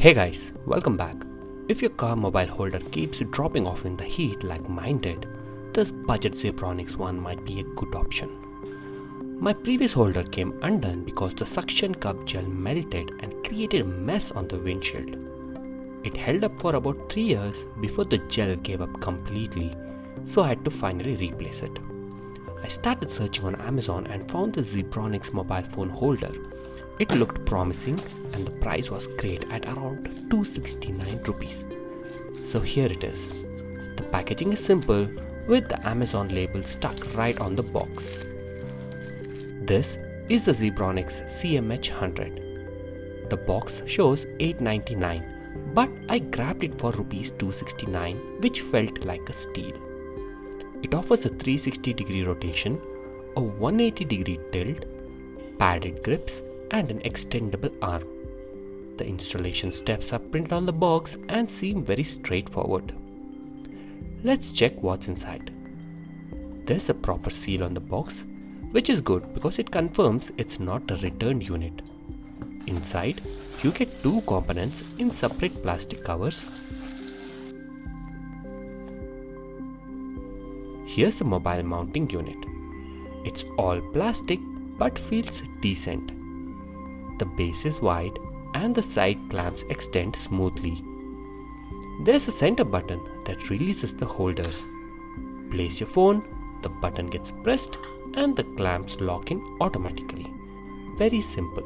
Hey guys, welcome back. If your car mobile holder keeps dropping off in the heat like mine did, this budget Zebronics one might be a good option. My previous holder came undone because the suction cup gel melted and created a mess on the windshield. It held up for about 3 years before the gel gave up completely, so I had to finally replace it. I started searching on Amazon and found the Zebronics mobile phone holder. It looked promising and the price was great at around 269 rupees. So here it is. The packaging is simple with the Amazon label stuck right on the box. This is the Zebronics CMH100. The box shows 899, but I grabbed it for rupees 269, which felt like a steal. It offers a 360-degree rotation, a 180-degree tilt, padded grips, and an extendable arm. The installation steps are printed on the box and seem very straightforward. Let's check what's inside. There's a proper seal on the box, which is good because it confirms it's not a returned unit. Inside, you get two components in separate plastic covers. Here's the mobile mounting unit. It's all plastic but feels decent. The base is wide and the side clamps extend smoothly. There's a center button that releases the holders. Place your phone, the button gets pressed and the clamps lock in automatically. Very simple.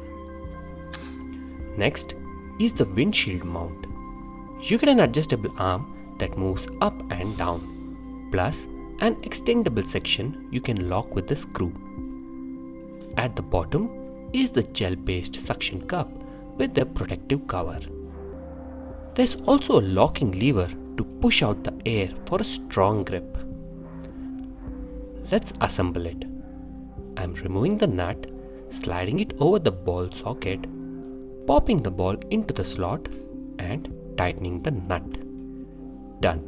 Next is the windshield mount. You get an adjustable arm that moves up and down, plus an extendable section you can lock with the screw. At the bottom is the gel-based suction cup with the protective cover. There's also a locking lever to push out the air for a strong grip. Let's assemble it. I'm removing the nut, sliding it over the ball socket, popping the ball into the slot and tightening the nut. Done.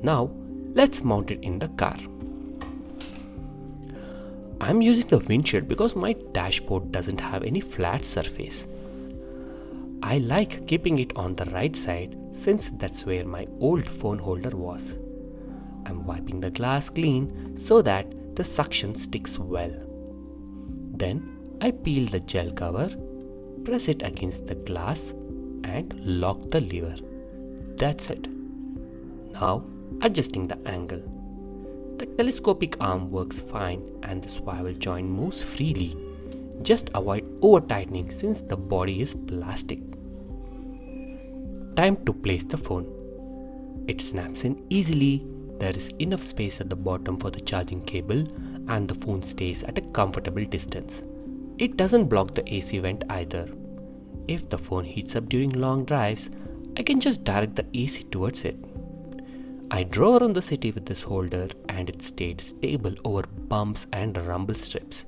Now let's mount it in the car. I'm using the windshield because my dashboard doesn't have any flat surface. I like keeping it on the right side since that's where my old phone holder was. I'm wiping the glass clean so that the suction sticks well. Then I peel the gel cover, press it against the glass and lock the lever. That's it. Now adjusting the angle. The telescopic arm works fine and the swivel joint moves freely. Just avoid over-tightening since the body is plastic. Time to place the phone. It snaps in easily, there is enough space at the bottom for the charging cable and the phone stays at a comfortable distance. It doesn't block the AC vent either. If the phone heats up during long drives, I can just direct the AC towards it. I drove around the city with this holder and it stayed stable over bumps and rumble strips.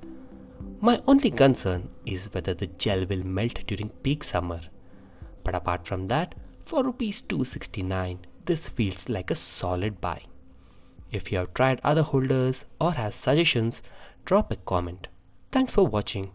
My only concern is whether the gel will melt during peak summer. But apart from that, for rupees 269, this feels like a solid buy. If you have tried other holders or have suggestions, drop a comment. Thanks for watching.